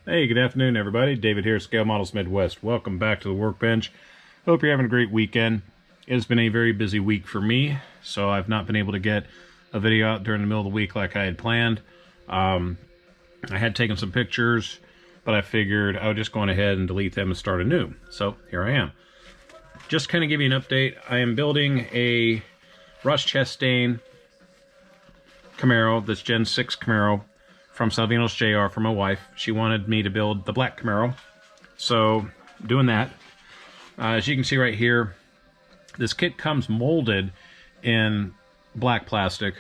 Hey, good afternoon, everybody. David here, Scale Models Midwest. Welcome back to the workbench. Hope you're having a great weekend. It's been a very busy week for me, so I've not been able to get a video out during the middle of the week like I had planned. I had taken some pictures, but I figured I would just go on ahead and delete them and start anew. So here I am. Just kind of give you an update. I am building a Ruckus Chastain Camaro, this Gen 6 Camaro, from Salvino's SJR for my wife. She wanted me to build the black Camaro, so doing that. As you can see right here, this kit comes molded in black plastic,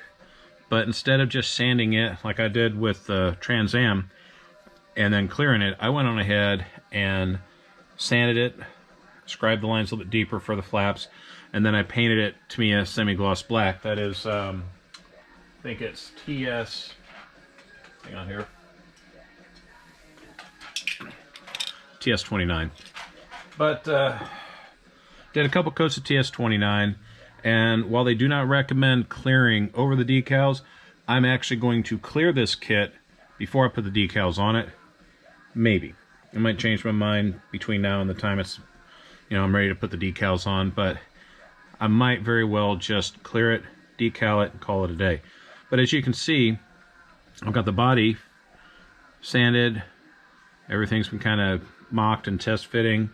but instead of just sanding it like I did with the Trans Am and then clearing it, I went on ahead and sanded it, scribed the lines a little bit deeper for the flaps, and then I painted it to me a semi-gloss black. That is, I think it's TS... hang on here. TS29. But did a couple coats of TS29, and while they do not recommend clearing over the decals, I'm actually going to clear this kit before I put the decals on it. Maybe. I might change my mind between now and the time it's, I'm ready to put the decals on, but I might very well just clear it, decal it, and call it a day. But as you can see, I've got the body sanded. Everything's been kind of mocked and test fitting.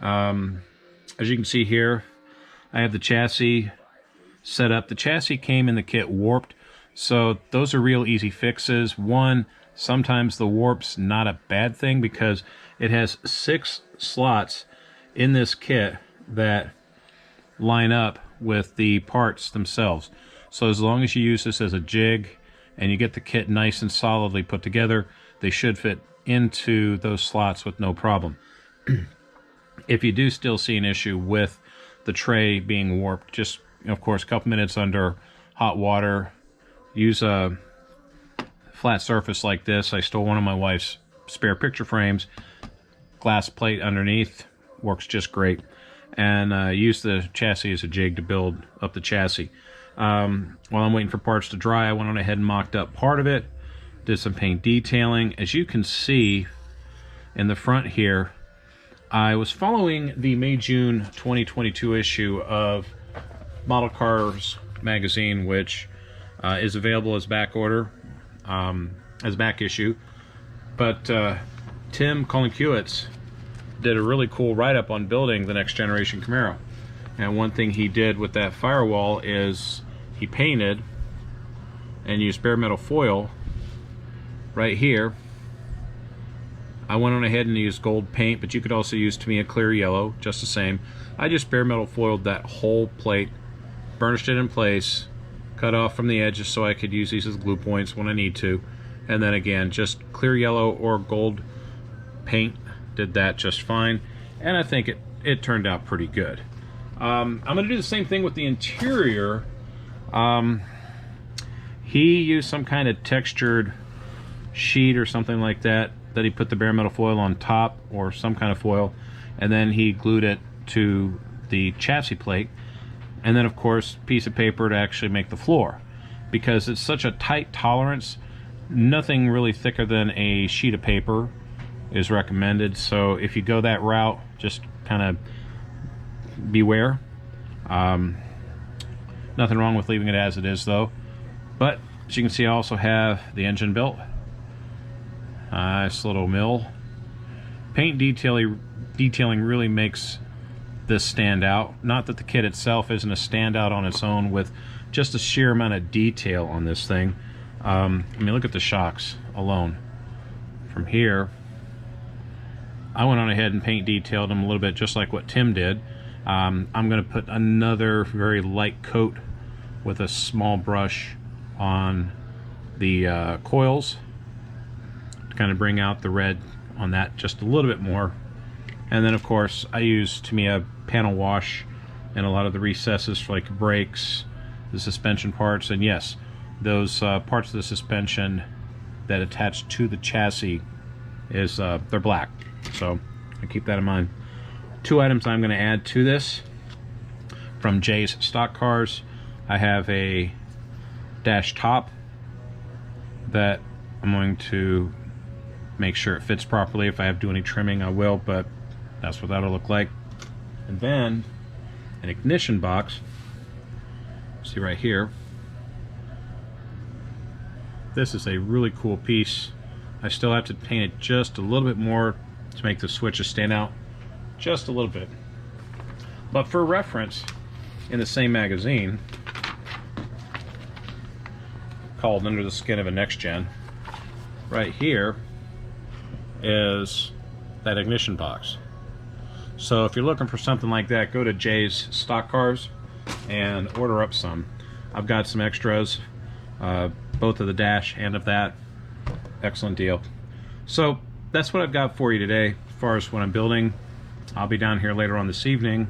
As you can see here, I have the chassis set up. The chassis came in the kit warped, so those are real easy fixes. One, sometimes the warp's not a bad thing because it has 6 slots in this kit that line up with the parts themselves. So as long as you use this as a jig and you get the kit nice and solidly put together, they should fit into those slots with no problem. If you do still see an issue with the tray being warped, just, of course, a couple minutes under hot water. Use a flat surface like this. I stole one of my wife's spare picture frames. Glass plate underneath. Works just great. And use the chassis as a jig to build up the chassis. While I'm waiting for parts to dry, I went on ahead and mocked up part of it. Did some paint detailing. As you can see in the front here, I was following the May-June 2022 issue of Model Cars magazine, which is available as back order, as back issue. But Tim Colin-Kiewitz did a really cool write-up on building the next generation Camaro. And one thing he did with that Firewall is he painted and used bare metal foil right here. I went on ahead and used gold paint, but you could also use, to me, a clear yellow, just the same. I just bare metal foiled that whole plate, burnished it in place, cut off from the edges so I could use these as glue points when I need to. And then again, just clear yellow or gold paint, did that just fine. And I think it turned out pretty good. I'm going to do the same thing with the interior. He used some kind of textured sheet or something like that he put the bare metal foil on top, or some kind of foil, and then he glued it to the chassis plate, and then of course piece of paper to actually make the floor. Because it's such a tight tolerance, nothing really thicker than a sheet of paper is recommended. So if you go that route, just kind of beware. Nothing wrong with leaving it as it is though. But as you can see, I also have the engine built. Nice little mill. Paint detailing really makes this stand out. Not that the kit itself isn't a standout on its own, with just a sheer amount of detail on this thing. I mean, look at the shocks alone. From here, I went on ahead and paint detailed them a little bit, just like what Tim did. I'm going to put another very light coat with a small brush on the coils to kind of bring out the red on that just a little bit more. And then of course I use, to me, a panel wash in a lot of the recesses for like brakes, the suspension parts, and yes, those parts of the suspension that attach to the chassis is they're black, so I keep that in mind. 2 items I'm going to add to this from Jay's Stock Cars. I have a dash top that I'm going to make sure it fits properly. If I have to do any trimming, I will, but that's what that'll look like. And then an ignition box. See right here. This is a really cool piece. I still have to paint it just a little bit more to make the switches stand out just a little bit. But for reference, in the same magazine called Under the Skin of a Next Gen, right here is that ignition box. So if you're looking for something like that, go to Jay's Stock Cars and order up some. I've got some extras, both of the dash and of that. Excellent deal. So that's what I've got for you today as far as what I'm building. I'll be down here later on this evening,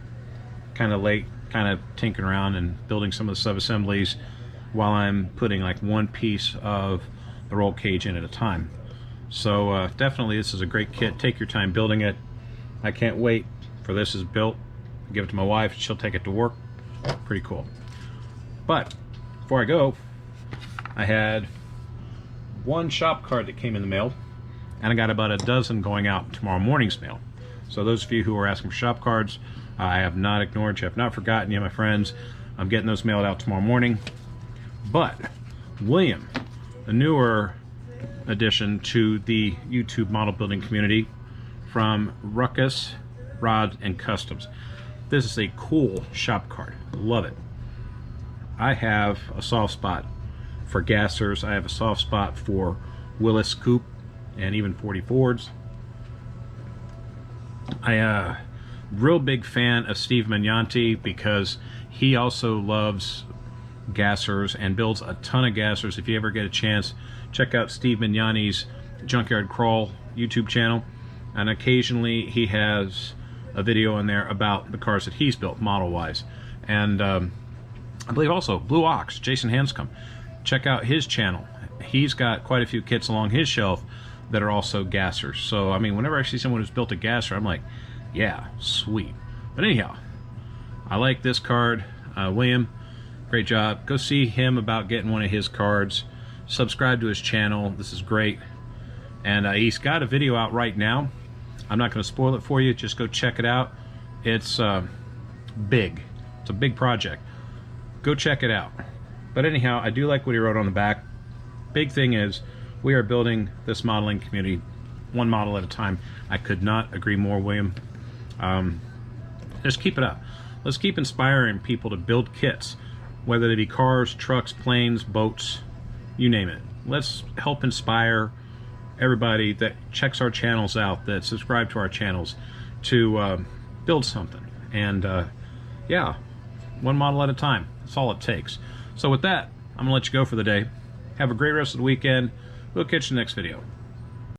kind of late, kind of tinkering around and building some of the sub-assemblies while I'm putting like one piece of the roll cage in at a time. So definitely this is a great kit. Take your time building it. I can't wait for this is built. Give it to my wife. She'll take it to work. Pretty cool. But before I go, I had one shop card that came in the mail, and I got about a dozen going out tomorrow morning's mail. So those of you who are asking for shop cards, I have not ignored you. I have not forgotten you, my friends. I'm getting those mailed out tomorrow morning. But William, a newer addition to the YouTube model building community from Ruckus Rod and Kustom. This is a cool shop card. Love it. I have a soft spot for gassers. I have a soft spot for Willis Coupe and even 40 Fords. I real big fan of Steve Magnanti because he also loves gassers and builds a ton of gassers. If you ever get a chance, check out Steve Magnanti's Junkyard Crawl YouTube channel, and occasionally he has a video in there about the cars that he's built model wise. And I believe also Blue Ox, Jason Hanscom, check out his channel. He's got quite a few kits along his shelf that are also gassers. So I mean, whenever I see someone who's built a gasser, I'm like, yeah, sweet. But anyhow, I like this card. William, great job. Go see him about getting one of his cards. Subscribe to his channel. This is great. And he's got a video out right now. I'm not going to spoil it for you. Just go check it out. It's big. It's a big project. Go check it out. But anyhow, I do like what he wrote on the back. Big thing is, we are building this modeling community one model at a time. I could not agree more, William. Just keep it up. Let's keep inspiring people to build kits, whether they be cars, trucks, planes, boats, you name it. Let's help inspire everybody that checks our channels out, that subscribe to our channels, to build something. And yeah, one model at a time. That's all it takes. So with that, I'm gonna let you go for the day. Have a great rest of the weekend. We'll catch you in the next video.